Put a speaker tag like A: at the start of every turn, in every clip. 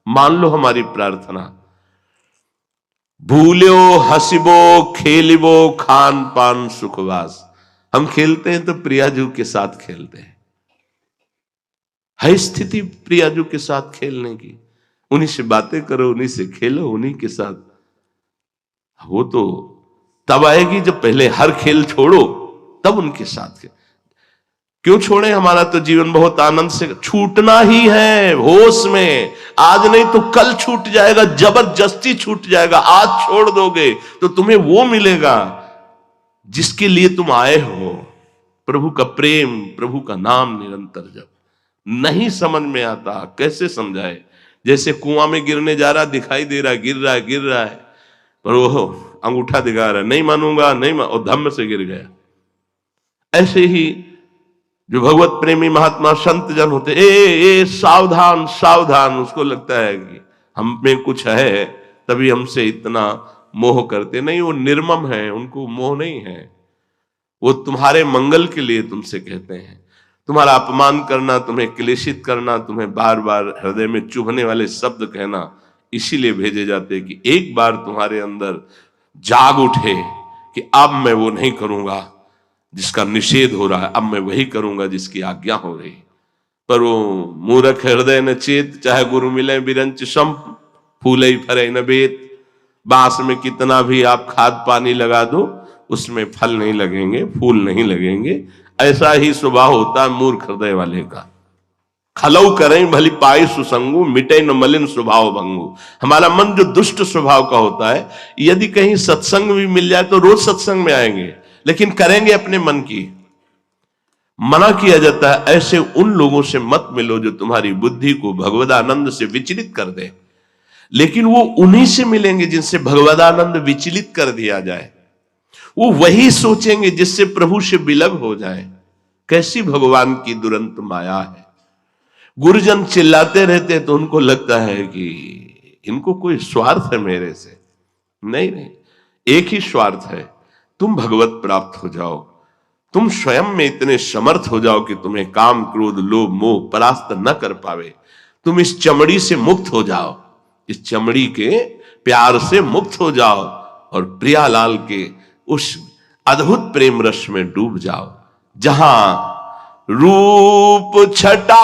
A: मान लो हमारी प्रार्थना। भूलो हसीबो खेलिबो खान पान सुखवास। हम खेलते हैं तो प्रियाजू के साथ खेलते हैं। है स्थिति प्रियाजू के साथ खेलने की, उन्हीं से बातें करो, उन्हीं से खेलो, उन्हीं के साथ। वो तो तब आएगी जब पहले हर खेल छोड़ो, तब उनके साथ खेल। क्यों छोड़े? हमारा तो जीवन बहुत आनंद से छूटना ही है, होश में। आज नहीं तो कल छूट जाएगा, जबरदस्ती छूट जाएगा। आज छोड़ दोगे तो तुम्हें वो मिलेगा जिसके लिए तुम आए हो, प्रभु का प्रेम, प्रभु का नाम निरंतर जप। नहीं समझ में आता, कैसे समझाए? जैसे कुआं में गिरने जा रहा, दिखाई दे रहा, गिर रहा है, गिर रहा है, पर वो अंगूठा दिखा रहा है, नहीं मानूंगा, नहीं और धम्म से गिर गया। ऐसे ही जो भगवत प्रेमी महात्मा संत जन होते, ए सावधान सावधान, उसको लगता है कि हम में कुछ है तभी हमसे इतना मोह करते। नहीं, वो निर्मम है, उनको मोह नहीं है। वो तुम्हारे मंगल के लिए तुमसे कहते हैं। तुम्हारा अपमान करना, तुम्हें क्लेशित करना, तुम्हें बार बार हृदय में चुभने वाले शब्द कहना, इसीलिए भेजे जाते कि एक बार तुम्हारे अंदर जाग उठे कि अब मैं वो नहीं करूंगा जिसका निषेध हो रहा है, अब मैं वही करूंगा जिसकी आज्ञा हो रही। पर वो मूर्ख हृदय न चेत, चाहे गुरु मिले बिरंच संप, फूले फरे न बेत। बांस में कितना भी आप खाद पानी लगा दो, उसमें फल नहीं लगेंगे, फूल नहीं लगेंगे। ऐसा ही स्वभाव होता है मूर्ख हृदय वाले का। खलऊ करें भली पाई सुसंगु, मिटे न मलिन स्वभाव भंगु। हमारा मन जो दुष्ट स्वभाव का होता है, यदि कहीं सत्संग भी मिल जाए तो रोज सत्संग में आएंगे, लेकिन करेंगे अपने मन की। मना किया जाता है ऐसे उन लोगों से मत मिलो जो तुम्हारी बुद्धि को भगवदानंद से विचलित कर दे। लेकिन वो उन्हीं से मिलेंगे जिनसे भगवदानंद विचलित कर दिया जाए। वो वही सोचेंगे जिससे प्रभु से विलग हो जाए। कैसी भगवान की दुरंत माया है। गुरुजन चिल्लाते रहते तो उनको लगता है कि इनको कोई स्वार्थ है मेरे से। नहीं नहीं, एक ही स्वार्थ है, तुम भगवत प्राप्त हो जाओ। तुम स्वयं में इतने समर्थ हो जाओ कि तुम्हें काम क्रोध लोभ मोह परास्त न कर पावे। तुम इस चमड़ी से मुक्त हो जाओ, इस चमड़ी के प्यार से मुक्त हो जाओ और प्रियालाल के उस अद्भुत प्रेम रस में डूब जाओ, जहां रूप छटा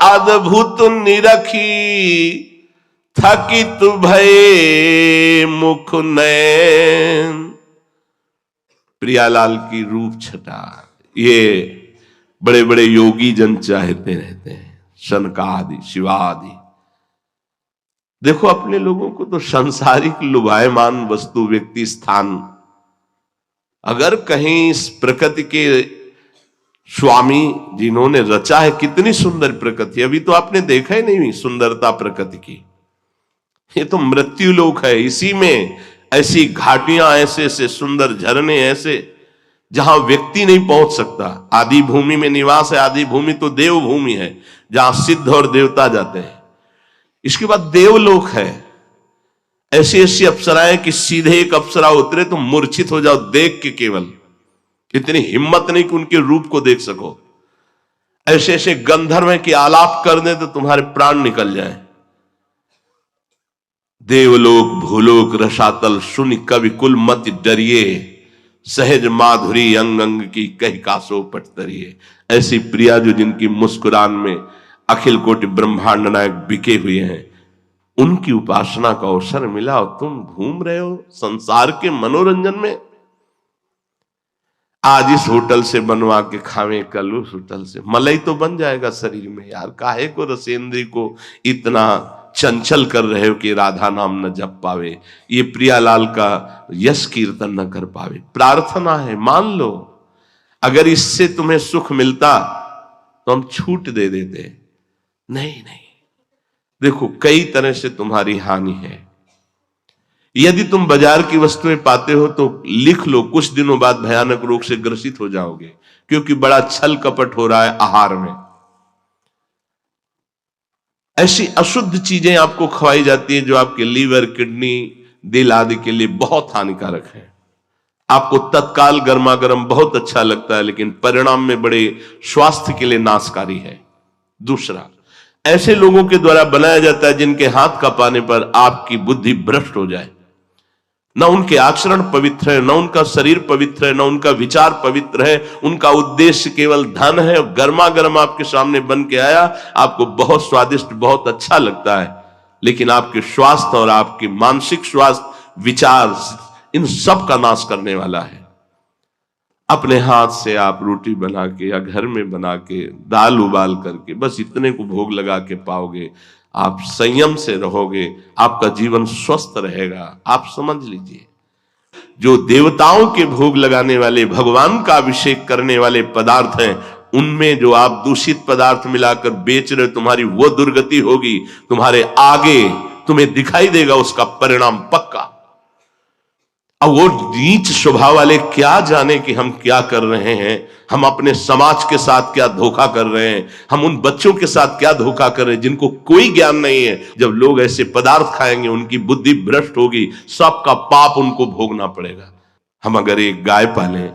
A: अद्भुत निरखी, थकित भये मुख नयन। प्रियालाल की रूप छटा, ये बड़े बड़े योगी जन चाहते रहते हैं, सनकादि शिवादि। देखो अपने लोगों को तो सांसारिक लुभायमान वस्तु व्यक्ति स्थान, अगर कहीं इस प्रकृति के स्वामी जिन्होंने रचा है, कितनी सुंदर प्रकृति, अभी तो आपने देखा ही नहीं सुंदरता प्रकृति की। ये तो मृत्यु लोक है, इसी में ऐसी घाटियां, ऐसे ऐसे सुंदर झरने, ऐसे जहां व्यक्ति नहीं पहुंच सकता। आदि भूमि में निवास है। आदि भूमि तो देव भूमि है, जहां सिद्ध और देवता जाते हैं। इसके बाद देवलोक है। ऐसी ऐसी अप्सराएं कि सीधे एक अप्सरा उतरे तो मूर्छित हो जाओ देख के, केवल इतनी हिम्मत नहीं कि उनके रूप को देख सको। ऐसे ऐसे गंधर्व हैं कि आलाप कर दे तो तुम्हारे प्राण निकल जाए। देवलोक भूलोक रसातल सुनि कवि कुल मत डरिए, सहज माधुरी अंग अंग की कह कासो पट तरिए। ऐसी प्रिया जो जिनकी मुस्कुरान में अखिल कोटि ब्रह्मांड नायक बिके हुए हैं, उनकी उपासना का अवसर मिला और तुम घूम रहे हो संसार के मनोरंजन में। आज इस होटल से बनवा के खावे, कल उस होटल से। मलाई तो बन जाएगा शरीर में यार, काहे को रसेंद्री को इतना चंचल कर रहे हो कि राधा नाम न जप पावे, ये प्रियालाल का यश कीर्तन न कर पावे। प्रार्थना है, मान लो अगर इससे तुम्हें सुख मिलता तो हम छूट दे देते। नहीं नहीं, देखो कई तरह से तुम्हारी हानि है। यदि तुम बाजार की वस्तुएं पाते हो तो लिख लो, कुछ दिनों बाद भयानक रोग से ग्रसित हो जाओगे, क्योंकि बड़ा छल कपट हो रहा है आहार में। ऐसी अशुद्ध चीजें आपको खवाई जाती हैं जो आपके लीवर, किडनी, दिल आदि के लिए बहुत हानिकारक है। आपको तत्काल गर्मा गर्म बहुत अच्छा लगता है, लेकिन परिणाम में बड़े स्वास्थ्य के लिए नाशकारी है। दूसरा, ऐसे लोगों के द्वारा बनाया जाता है जिनके हाथ का पाने पर आपकी बुद्धि भ्रष्ट हो जाए। न उनके आचरण पवित्र है, न उनका शरीर पवित्र है, न उनका विचार पवित्र है। उनका उद्देश्य केवल धन है। गर्मा गर्म आपके सामने बन के आया, आपको बहुत स्वादिष्ट, बहुत अच्छा लगता है, लेकिन आपके स्वास्थ्य और आपके मानसिक स्वास्थ्य, विचार, इन सब का नाश करने वाला है। अपने हाथ से आप रोटी बना के या घर में बना के दाल उबाल करके बस इतने को भोग लगा के पाओगे, आप संयम से रहोगे, आपका जीवन स्वस्थ रहेगा। आप समझ लीजिए, जो देवताओं के भोग लगाने वाले, भगवान का अभिषेक करने वाले पदार्थ हैं, उनमें जो आप दूषित पदार्थ मिलाकर बेच रहे, तुम्हारी वो दुर्गति होगी। तुम्हारे आगे तुम्हें दिखाई देगा उसका परिणाम पक्का। अब वो नीच स्वभाव वाले क्या जाने कि हम क्या कर रहे हैं, हम अपने समाज के साथ क्या धोखा कर रहे हैं, हम उन बच्चों के साथ क्या धोखा कर रहे हैं जिनको कोई ज्ञान नहीं है। जब लोग ऐसे पदार्थ खाएंगे, उनकी बुद्धि भ्रष्ट होगी, सबका पाप उनको भोगना पड़ेगा। हम अगर एक गाय पालें,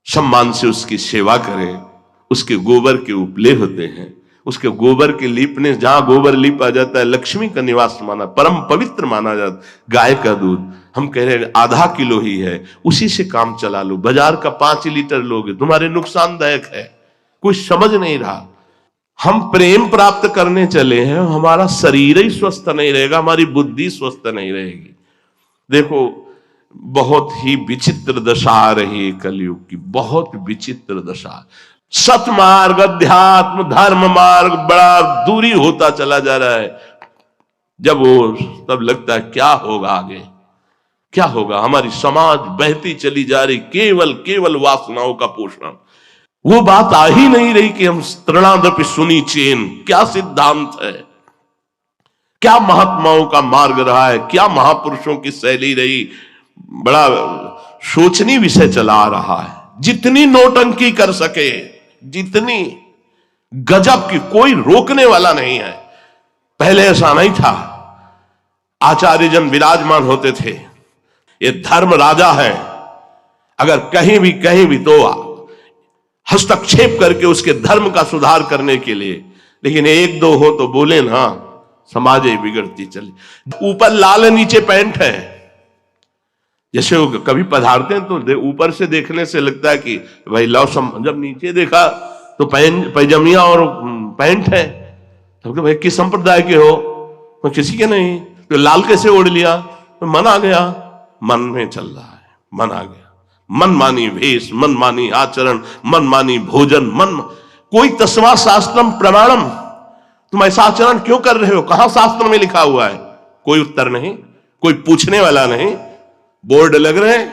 A: सम्मान से उसकी सेवा करें, उसके गोबर के उपले होते हैं, उसके गोबर के लीपने, जहां गोबर लीपा जाता है लक्ष्मी का निवास माना, परम पवित्र माना जाता। गाय का दूध हम कह रहे हैं आधा किलो ही है, उसी से काम चला लो। बाजार का 5 लीटर लोगे, तुम्हारे नुकसानदायक है, कोई समझ नहीं रहा। हम प्रेम प्राप्त करने चले हैं, हमारा शरीर ही स्वस्थ नहीं रहेगा, हमारी बुद्धि स्वस्थ नहीं रहेगी। देखो, बहुत ही विचित्र दशा आ रही है कलयुग की, बहुत विचित्र दशा। सतमार्ग, अध्यात्म, धर्म मार्ग बड़ा दूरी होता चला जा रहा है। जब वो तब लगता है क्या होगा आगे, क्या होगा। हमारी समाज बहती चली जा रही, केवल केवल वासनाओं का पोषण। वो बात आ ही नहीं रही कि हम तृणादपि सुनी चेन, क्या सिद्धांत है, क्या महात्माओं का मार्ग रहा है, क्या महापुरुषों की शैली रही। बड़ा सोचनीय विषय चला आ रहा है। जितनी नौटंकी कर सके, जितनी गजब की, कोई रोकने वाला नहीं है। पहले ऐसा नहीं था। आचार्य जन विराजमान होते थे, ये धर्म राजा है, अगर कहीं भी तो हस्तक्षेप करके उसके धर्म का सुधार करने के लिए। लेकिन एक दो हो तो बोले ना, समाज ही बिगड़ती चली। ऊपर लाल नीचे पैंट है, जैसे वो कभी पधारते हैं तो ऊपर से देखने से लगता है कि भाई लव जब नीचे देखा तो पैजमिया और पैंट है, तो भाई किस संप्रदाय के हो, तो किसी के नहीं। तो लाल कैसे ओढ़ लिया, तो मन आ गया, मन में चल रहा है, मन आ गया। मनमानी वेश, मनमानी आचरण, मनमानी भोजन, कोई तस्मा शास्त्रम प्रमाणम, तुम ऐसा आचरण क्यों कर रहे हो, कहां शास्त्र में लिखा हुआ है। कोई उत्तर नहीं, कोई पूछने वाला नहीं। बोर्ड लग रहे हैं,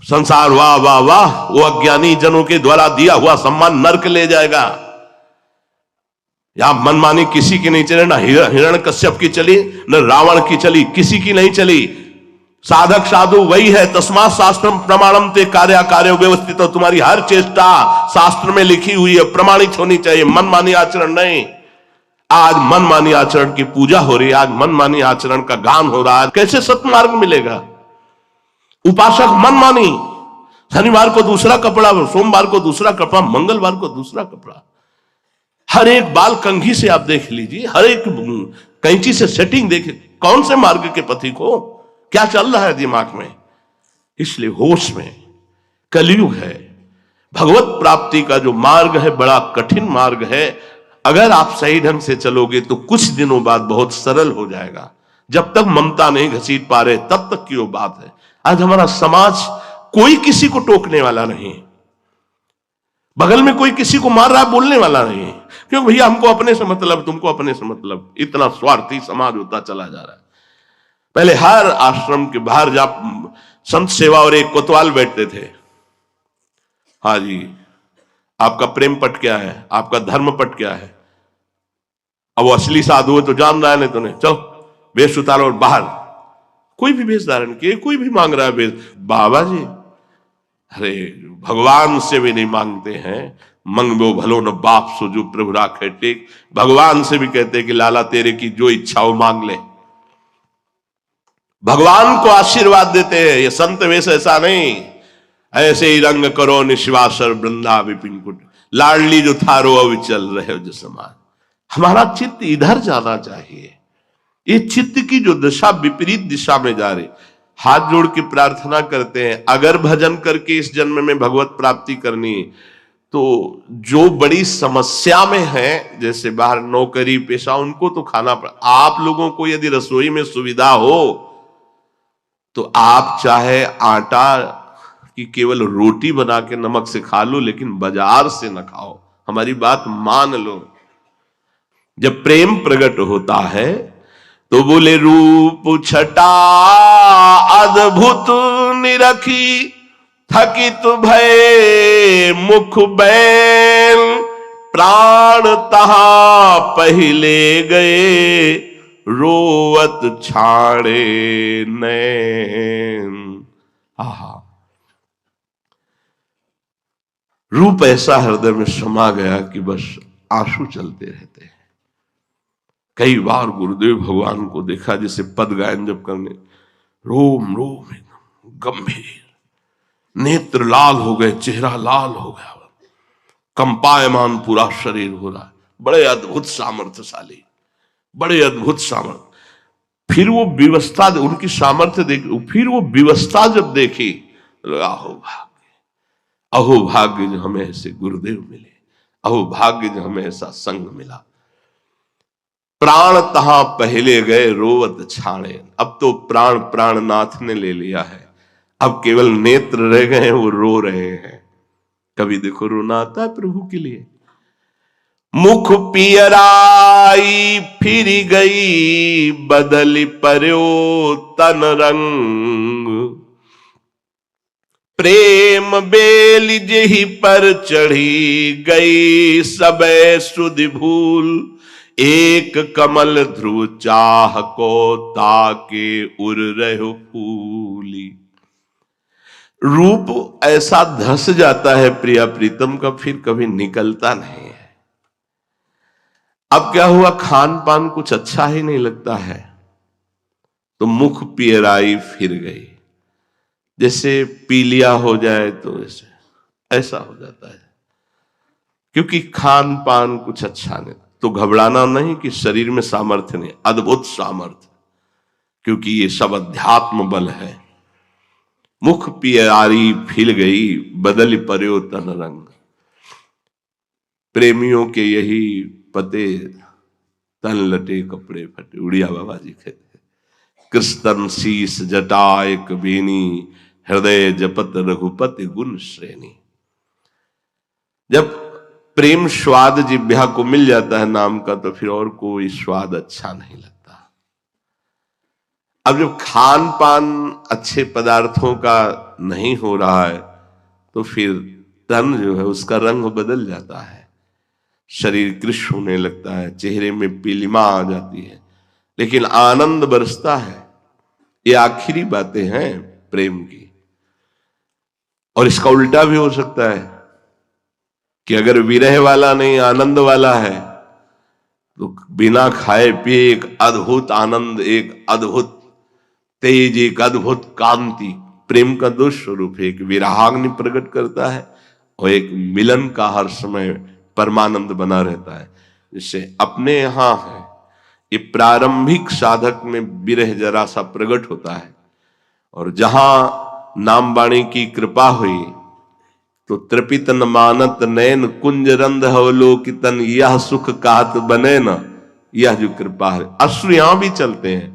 A: संसार वाह वाह वाह, वो अज्ञानी जनों के द्वारा दिया हुआ सम्मान नर्क ले जाएगा। या मनमानी किसी की नहीं चली, ना हिरण्यकश्यप की चली, न रावण की चली, किसी की नहीं चली। साधक साधु वही है। तस्मात् शास्त्रम प्रमाणम ते कार्य कार्य व्यवस्थित। तुम्हारी हर चेष्टा शास्त्र में लिखी हुई है, प्रमाणित होनी चाहिए, मनमानी आचरण नहीं। आज मनमानी आचरण की पूजा हो रही है, आज मनमानी आचरण का गान हो रहा है। कैसे सत्मार्ग मिलेगा। उपासक मनमानी, शनिवार को दूसरा कपड़ा, सोमवार को दूसरा कपड़ा, मंगलवार को दूसरा कपड़ा। हर एक बाल कंघी से आप देख लीजिए, हर एक कैंची से सेटिंग देखे, कौन से मार्ग के पथिक हो, क्या चल रहा है दिमाग में। इसलिए होश में, कलयुग है। भगवत प्राप्ति का जो मार्ग है बड़ा कठिन मार्ग है। अगर आप सही ढंग से चलोगे तो कुछ दिनों बाद बहुत सरल हो जाएगा। जब तक ममता नहीं घसीट पा रहे तब तक की वो बात है। आज हमारा समाज कोई किसी को टोकने वाला नहीं, बगल में कोई किसी को मार रहा है बोलने वाला नहीं, क्यों भैया हमको अपने से मतलब, तुमको अपने से मतलब। इतना स्वार्थी समाज होता चला जा रहा है। पहले हर आश्रम के बाहर जा संत सेवा और एक कोतवाल बैठते थे। हाँ जी, आपका प्रेम पट क्या है, आपका धर्म पट क्या है। अब वो असली साधु है तो जान रहा है, नहीं तो नहीं, चलो वेश उतारो और बाहर। कोई भी वेश धारण किए, कोई भी मांग रहा है वेश। बाबा जी, अरे भगवान से भी नहीं मांगते हैं। मंगबो भलो न बाप सो जो प्रभु राखे टेक। भगवान से भी कहते कि लाला तेरे की जो इच्छा हो मांग ले। भगवान को आशीर्वाद देते हैं। ये संत वेश ऐसा नहीं, ऐसे ही रंग करो निश्वासर वृंदा विपिन कुट, लाडली जो थारो अविचल रहे जो समाज। हमारा चित्त इधर जाना चाहिए। ये चित्त की जो दशा विपरीत दिशा में जा रही, हाथ जोड़ के प्रार्थना करते हैं, अगर भजन करके इस जन्म में भगवत प्राप्ति करनी है तो जो बड़ी समस्या में है, जैसे बाहर नौकरी पेशा, उनको तो खाना पड़ा। आप लोगों को यदि रसोई में सुविधा हो तो आप चाहे आटा की केवल रोटी बना के नमक से खा लो, लेकिन बाजार से न खाओ। हमारी बात मान लो। जब प्रेम प्रकट होता है तो बोले रूप छटा अद्भुत निरखी, थकित भय मुख बैल, प्राण तहा पहले गए, रोवत छाड़े नैन। आहा, रूप ऐसा हृदय में समा गया कि बस आंसू चलते रहते हैं। कई बार गुरुदेव भगवान को देखा जैसे पद गायन जब करने, रोम रोम एकदम गंभीर, नेत्र लाल हो गए, चेहरा लाल हो गया, कंपायमान पूरा शरीर हो रहा है। बड़े अद्भुत सामर्थ्यशाली, बड़े अद्भुत सामर्थ्य। फिर वो विवस्था, उनकी सामर्थ्य देखी, फिर वो विवस्था जब देखी, अहो भाग्य, अहो भाग्य जो हमें ऐसे गुरुदेव मिले, अहो भाग्य जो हमें ऐसा संग मिला। प्राण तहां पहले गए, रोवत छाड़े। अब तो प्राण प्राणनाथ ने ले लिया है, अब केवल नेत्र रह गए हैं, वो रो रहे हैं। कभी देखो रोना आता है प्रभु के लिए। मुख पियराई फिर गई, बदल पर्यो तन रंग, प्रेम बेल जेहि पर चढ़ी गई, सबे सुधि भूल, एक कमल ध्रुव चाह को ताके उर रहो फूली। रूप ऐसा धस जाता है प्रिया प्रीतम का, फिर कभी निकलता नहीं है। अब क्या हुआ, खान पान कुछ अच्छा ही नहीं लगता है, तो मुख पियराई फिर गई। जैसे पीलिया हो जाए तो ऐसा हो जाता है, क्योंकि खान पान कुछ अच्छा नहीं। तो घबराना नहीं कि शरीर में सामर्थ्य नहीं, अद्भुत सामर्थ्य, क्योंकि ये सब अध्यात्म बल है। मुख पियराई फिर गई, बदल पर्यो तन रंग। प्रेमियों के यही पते, तन लटे कपड़े फटे। उड़िया बाबा जी कहते, कृष्ण शीस जटा एक बेनी, हृदय जपत रघुपति गुण श्रेणी। जब प्रेम स्वाद जिह्वा को मिल जाता है नाम का, तो फिर और कोई स्वाद अच्छा नहीं लगता। अब जब खान पान अच्छे पदार्थों का नहीं हो रहा है, तो फिर तन जो है उसका रंग बदल जाता है, शरीर कृश होने लगता है, चेहरे में पीलिमा आ जाती है, लेकिन आनंद बरसता है। ये आखिरी बातें हैं प्रेम की। और इसका उल्टा भी हो सकता है कि अगर विरह वाला नहीं आनंद वाला है, तो बिना खाए पिए एक अद्भुत आनंद, एक अद्भुत तेज, एक अद्भुत कांति प्रेम का दो स्वरूप है। एक विराग्नि प्रकट करता है और एक मिलन का हर समय परमानंद बना रहता है। जिससे अपने यहां है, ये प्रारंभिक साधक में विरह जरा सा प्रकट होता है, और जहां नाम वाणी की कृपा हुई तो तृपित न मानत नैन, कुंज रंध अवलोकितन, यह सुख कहत बने न, यह जो कृपा है। अश्रु यहां भी चलते हैं,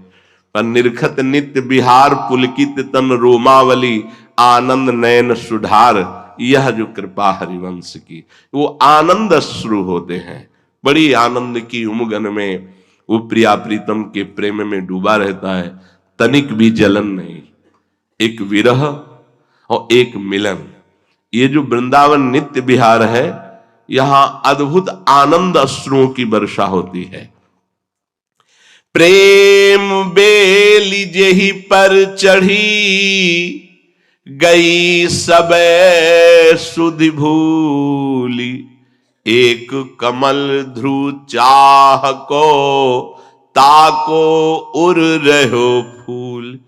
A: पर निरखत नित्य बिहार, पुलकित तन रोमावली, आनंद नयन सुधार, यह जो कृपा हरिवंश की। वो आनंद अश्रु होते हैं, बड़ी आनंद की उमगन में वो प्रिया प्रीतम के प्रेम में डूबा रहता है, तनिक भी जलन नहीं। एक विरह और एक मिलन, ये जो वृंदावन नित्य विहार है, यहां अद्भुत आनंद अश्रुओं की वर्षा होती है। प्रेम बेली जेहि पर चढ़ी गई, सबे सुधि भूली, एक कमल ध्रुव चाह को ताको उर रहो फूल।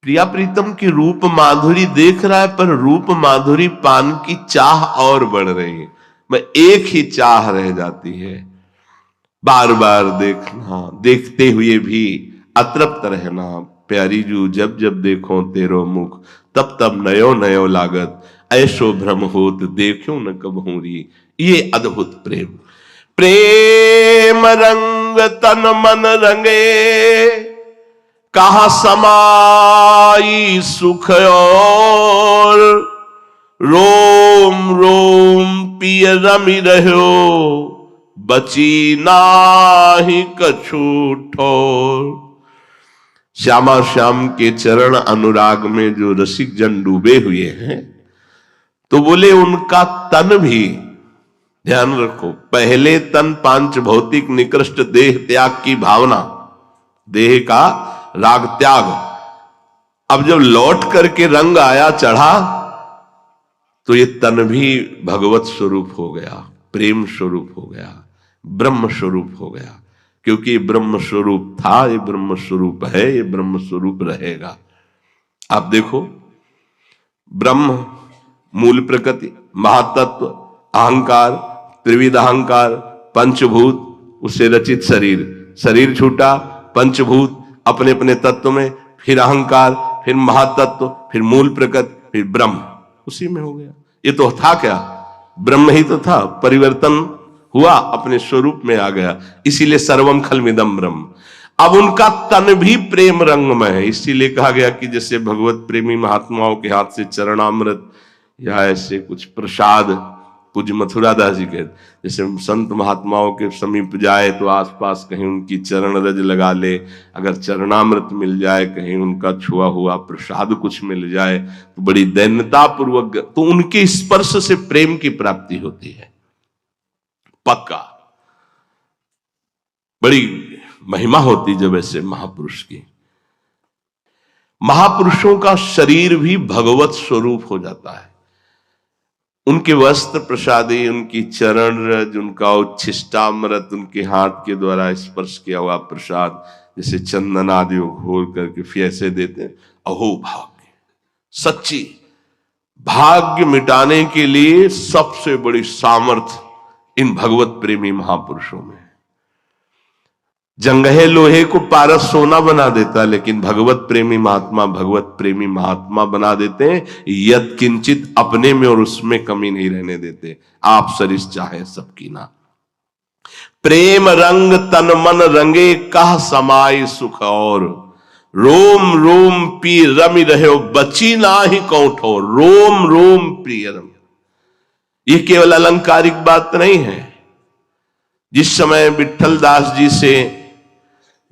A: प्रिया प्रीतम की रूप माधुरी देख रहा है, पर रूप माधुरी पान की चाह और बढ़ रही है। मैं एक ही चाह रह जाती है, बार बार देखना, देखते हुए भी अतृप्त रहना। प्यारी जू जब जब देखो तेरो मुख, तब तब नयो नयो लागत, ऐसो भ्रम होत देखो न कबहू री। ये अद्भुत प्रेम, प्रेम रंग तन मन रंगे, कहा समाई सुख और, रोम रोम पिय रमि रहो, बची नाही कछु ठोर। श्यामा श्याम के चरण अनुराग में जो रसिक जन डूबे हुए हैं, तो बोले उनका तन भी, ध्यान रखो, पहले तन पांच भौतिक निकृष्ट देह त्याग की भावना, देह का राग त्याग, अब जब लौट करके रंग आया चढ़ा, तो ये तन भी भगवत स्वरूप हो गया, प्रेम स्वरूप हो गया, ब्रह्म स्वरूप हो गया। क्योंकि ब्रह्म स्वरूप था, ये ब्रह्म स्वरूप है, ये ब्रह्म स्वरूप रहेगा। आप देखो, ब्रह्म मूल प्रकृति, महातत्व, अहंकार, त्रिविध अहंकार, पंचभूत, उससे रचित शरीर, शरीर छूटा, पंचभूत अपने अपने तत्व में, फिर अहंकार, फिर महातत्व, फिर मूल प्रकृति, फिर ब्रह्म, उसी में हो गया। ये तो था क्या? ब्रह्म ही तो था, परिवर्तन हुआ, अपने स्वरूप में आ गया। इसीलिए सर्वम खलमिदम ब्रह्म। अब उनका तन भी प्रेम रंग में है, इसीलिए कहा गया कि जैसे भगवत प्रेमी महात्माओं के हाथ से चरणामृत या ऐसे कुछ प्रसाद, पूज्य मथुरा दास जी कहते, जैसे संत महात्माओं के समीप जाए तो आसपास कहीं उनकी चरण रज लगा ले, अगर चरणामृत मिल जाए, कहीं उनका छुआ हुआ प्रसाद कुछ मिल जाए, तो बड़ी दैन्यता पूर्वक, तो उनके स्पर्श से प्रेम की प्राप्ति होती है, पक्का। बड़ी महिमा होती जब ऐसे महापुरुष की। महापुरुषों का शरीर भी भगवत स्वरूप हो जाता है। उनके वस्त्र प्रसादी, उनकी चरण रज, उनका उच्छिष्टामृत, उनके हाथ के द्वारा स्पर्श किया हुआ प्रसाद, जैसे चंदन आदि घोर करके फिर ऐसे देते हैं। अहो भाग्य, सच्ची भाग्य मिटाने के लिए सबसे बड़ी सामर्थ्य इन भगवत प्रेमी महापुरुषों में। जंगहे लोहे को पारस सोना बना देता, लेकिन भगवत प्रेमी महात्मा बना देते हैं यद किंचित अपने में और उसमें कमी नहीं रहने देते। आप सरिस चाहे सबकी ना, प्रेम रंग तन मन रंगे, कह समाई सुख और, रोम रोम पी रमि रहो, बची ना ही कौठो, रोम रोम प्रिय रम। ये केवल अलंकारिक बात नहीं है। जिस समय विट्ठल दास जी से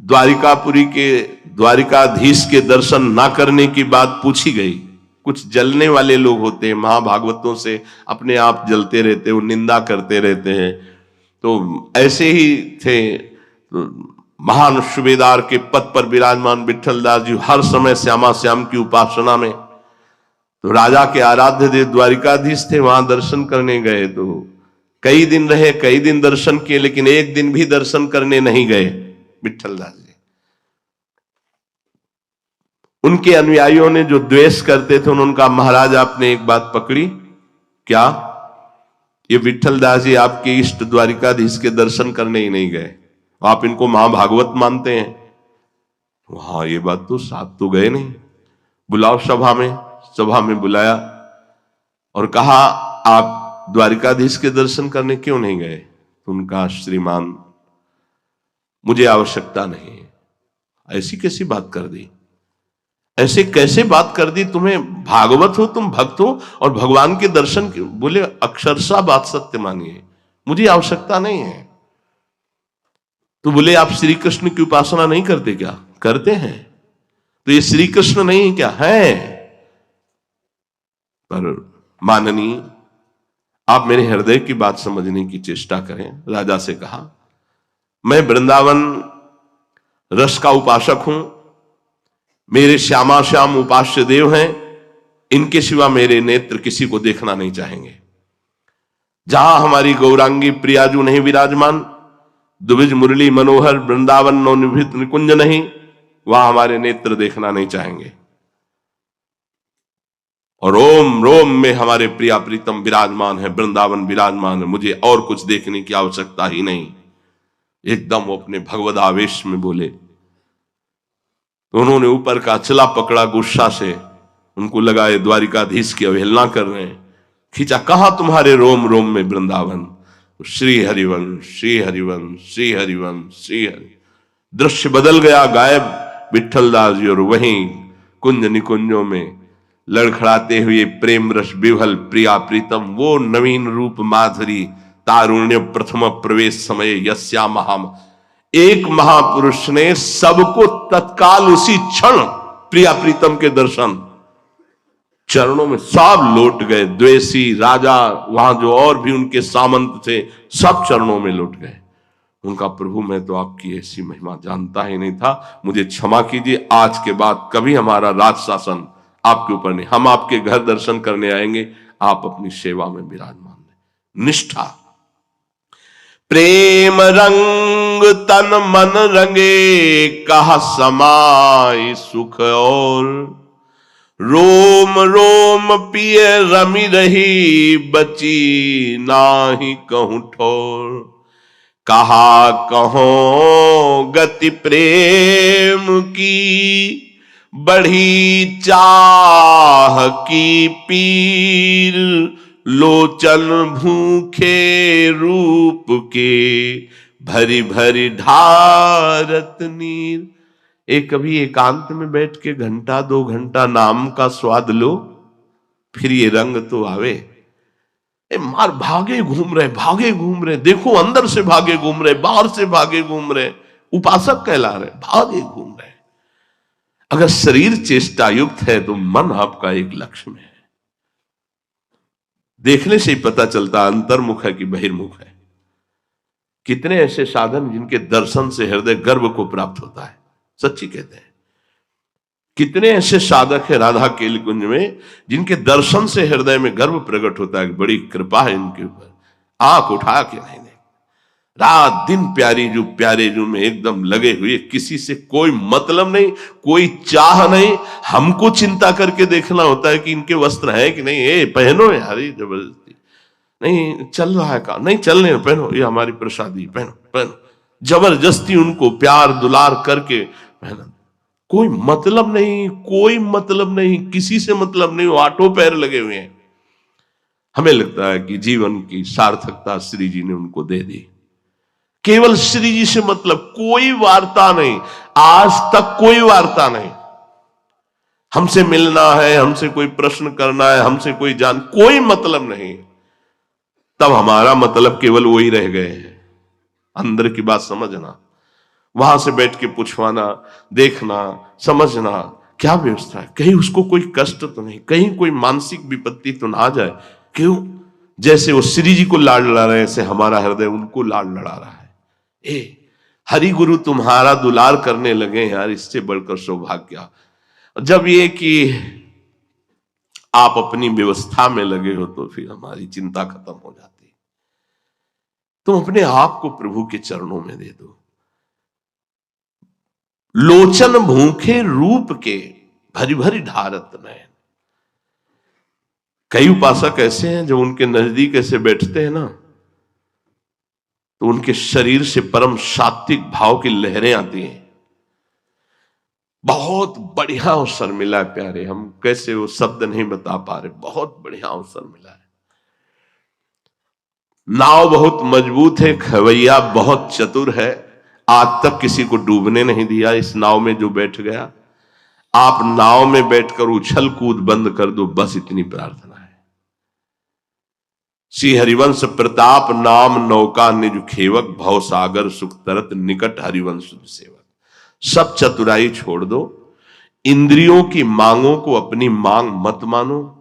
A: द्वारिकापुरी के द्वारिकाधीश के दर्शन ना करने की बात पूछी गई, कुछ जलने वाले लोग होते हैं, महाभागवतों से अपने आप जलते रहते, वो निंदा करते रहते हैं। तो ऐसे ही थे, तो महान सुबेदार के पद पर विराजमान विट्ठल दास जी हर समय श्यामा श्याम की उपासना में। तो राजा के आराध्य देव द्वारिकाधीश थे, वहां दर्शन करने गए, तो कई दिन रहे, कई दिन दर्शन किए, लेकिन एक दिन भी दर्शन करने नहीं गए विट्ठल दास जी। उनके अनुयायियों ने जो द्वेष करते थे, उन्होंने कहा महाराज आपने एक बात पकड़ी क्या? ये विट्ठल दास जी आपके इष्ट द्वारिकाधीश के दर्शन करने ही नहीं गए, आप इनको महाभागवत मानते हैं। हाँ, ये बात तो साथ तो गए नहीं, बुलाओ सभा में। सभा में बुलाया और कहा आप द्वारिकाधीश के दर्शन करने क्यों नहीं गए? तो उनका, श्रीमान मुझे आवश्यकता नहीं है। ऐसी कैसी बात कर दी, ऐसे कैसे बात कर दी? तुम्हें भागवत हो, तुम भक्त हो और भगवान के दर्शन के, बोले अक्षरशः बात सत्य मानिए, मुझे आवश्यकता नहीं है। तो बोले आप श्री कृष्ण की उपासना नहीं करते क्या? करते हैं। तो ये श्री कृष्ण नहीं क्या है? पर माननीय, आप मेरे हृदय की बात समझने की चेष्टा करें। राजा से कहा मैं वृंदावन रस का उपासक हूं, मेरे श्यामा श्याम उपास्य देव हैं, इनके सिवा मेरे नेत्र किसी को देखना नहीं चाहेंगे। जहां हमारी गौरांगी प्रियाजू नहीं विराजमान, दुविज मुरली मनोहर वृंदावन नवनिभृत निकुंज नहीं, वहां हमारे नेत्र देखना नहीं चाहेंगे। और रोम रोम में हमारे प्रिया प्रीतम विराजमान है, वृंदावन विराजमान है, मुझे और कुछ देखने की आवश्यकता ही नहीं। एकदम वो अपने भगवद आवेश में बोले। तो उन्होंने ऊपर का अचला पकड़ा गुस्सा से, उनको लगा ये द्वारिकाधीश की अवहेलना कर रहे हैं। खींचा, कहा तुम्हारे रोम रोम में वृंदावन, श्री हरिवंश श्री हरिवंश श्री हरिवंश श्री हरि। दृश्य बदल गया, गायब विठ्ठलदास जी, और वहीं कुंज निकुंजों में लड़खड़ाते हुए प्रेम रस विभल प्रिया प्रीतम, वो नवीन रूप माधुरी तारुण्य प्रथम प्रवेश समय यस्या महाम। एक महापुरुष ने सबको तत्काल उसी क्षण प्रिया प्रीतम के दर्शन, चरणों में सब लौट गए। द्वेषी राजा, वहां जो और भी उनके सामंत थे, सब चरणों में लौट गए। उनका प्रभु मैं तो आपकी ऐसी महिमा जानता ही नहीं था, मुझे क्षमा कीजिए, आज के बाद कभी हमारा राज शासन आपके ऊपर नहीं, हम आपके घर दर्शन करने आएंगे, आप अपनी सेवा में विराजमान रहे। निष्ठा, प्रेम रंग तन मन रंगे, कहा समाय सुख और, रोम रोम पिय रमी रही, बची नाही कहूं ठोर। कहा कहो गति प्रेम की, बढ़ी चाह की पीर, लोचन भूखे रूप के, भरी भरी ढारत नीर। एक कभी एकांत में बैठ के घंटा 2 घंटा नाम का स्वाद लो, फिर ये रंग तो आवे। मार भागे घूम रहे, देखो अंदर से भागे घूम रहे, बाहर से भागे घूम रहे, उपासक कहला रहे, भागे घूम रहे। अगर शरीर चेष्टा युक्त है तो मन आपका एक लक्ष्य में है। देखने से ही पता चलता अंतर्मुख है कि बहिर्मुख है। कितने ऐसे साधन जिनके दर्शन से हृदय गर्व को प्राप्त होता है, सच्ची कहते हैं। कितने ऐसे साधक है राधा केली कुंज में जिनके दर्शन से हृदय में गर्व प्रकट होता है, बड़ी कृपा है इनके ऊपर। आंख उठा के नहीं, रात दिन प्यारे जू में एकदम लगे हुए, किसी से कोई मतलब नहीं, कोई चाह नहीं। हमको चिंता करके देखना होता है कि इनके वस्त्र हैं कि नहीं, ए पहनो यार, जबरदस्ती नहीं चल रहा है का, नहीं चलने पहनो, ये हमारी प्रसादी, पहनो पहनो, जबरदस्ती उनको प्यार दुलार करके पहना। कोई मतलब नहीं, किसी से मतलब नहीं, वो आठों पैर लगे हुए हैं। हमें लगता है कि जीवन की सार्थकता श्री जी ने उनको दे दी। केवल श्री जी से मतलब, कोई वार्ता नहीं, आज तक कोई वार्ता नहीं। हमसे मिलना है, हमसे कोई प्रश्न करना है, हमसे कोई मतलब नहीं। तब हमारा मतलब केवल वही रह गए हैं। अंदर की बात समझना, वहां से बैठ के पूछवाना, देखना, समझना क्या व्यवस्था है, कहीं उसको कोई कष्ट तो नहीं, कहीं कोई मानसिक विपत्ति तो ना आ जाए। क्यों? जैसे वो श्री जी को लाड लड़ा रहे, ऐसे हमारा हृदय उनको लाड लड़ा रहा है। हरि गुरु तुम्हारा दुलार करने लगे यार, इससे बढ़कर सौभाग्य। जब ये कि आप अपनी व्यवस्था में लगे हो तो फिर हमारी चिंता खत्म हो जाती। तुम अपने आप को प्रभु के चरणों में दे दो। लोचन भूखे रूप के, भरी भरी ढारत नयन। कई उपासक ऐसे हैं जो उनके नजदीक ऐसे बैठते हैं ना, तो उनके शरीर से परम सात्विक भाव की लहरें आती हैं। बहुत बढ़िया अवसर मिला है प्यारे, हम कैसे वो शब्द नहीं बता पा रहे, बहुत बढ़िया अवसर मिला है। नाव बहुत मजबूत है, खवैया बहुत चतुर है, आज तक किसी को डूबने नहीं दिया इस नाव में जो बैठ गया। आप नाव में बैठकर उछल कूद बंद कर दो, बस इतनी प्रार्थना है। श्री हरिवंश प्रताप नाम नौका निज खेवक, भव सागर सुख तरत निकट हरिवंश सेवक। सब चतुराई छोड़ दो, इंद्रियों की मांगों को अपनी मांग मत मानो,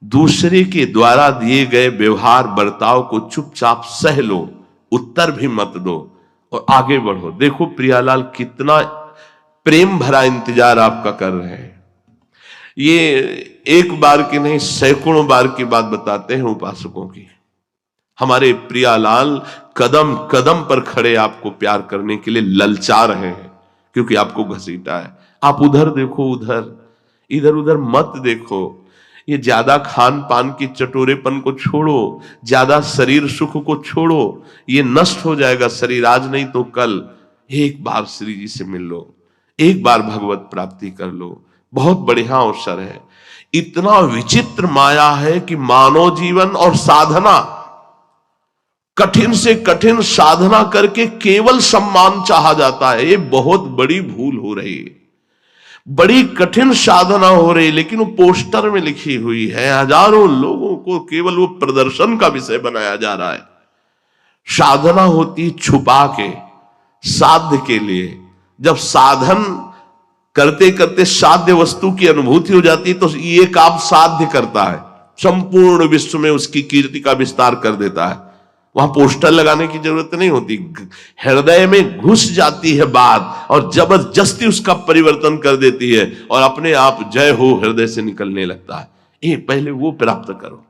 A: दूसरे के द्वारा दिए गए व्यवहार बर्ताव को चुपचाप सह लो, उत्तर भी मत दो और आगे बढ़ो। देखो प्रियालाल कितना प्रेम भरा इंतजार आपका कर रहे हैं। ये एक बार की नहीं, सैकड़ों बार की बात बताते हैं उपासकों की। हमारे प्रियालाल कदम कदम पर खड़े आपको प्यार करने के लिए ललचा रहे हैं, क्योंकि आपको घसीटा है। आप उधर देखो, उधर इधर उधर मत देखो। ये ज्यादा खान पान की चटोरेपन को छोड़ो, ज्यादा शरीर सुख को छोड़ो, ये नष्ट हो जाएगा शरीर, आज नहीं तो कल। एक बार श्री जी से मिल लो, एक बार भगवत प्राप्ति कर लो, बहुत बढ़िया अवसर है। इतना विचित्र माया है कि मानव जीवन और साधना, कठिन से कठिन साधना करके केवल सम्मान चाहा जाता है। ये बहुत बड़ी भूल हो रही है। बड़ी कठिन साधना हो रही, लेकिन वो पोस्टर में लिखी हुई है, हजारों लोगों को केवल वो प्रदर्शन का विषय बनाया जा रहा है। साधना होती छुपा के, साध्य के लिए। जब साधन करते करते साध्य वस्तु की अनुभूति हो जाती है तो ये काम साध्य करता है, संपूर्ण विश्व में उसकी कीर्ति का विस्तार कर देता है। वहां पोस्टर लगाने की जरूरत नहीं होती, हृदय में घुस जाती है बात और जबरदस्ती उसका परिवर्तन कर देती है और अपने आप जय हो हृदय से निकलने लगता है। ये पहले वो प्राप्त करो।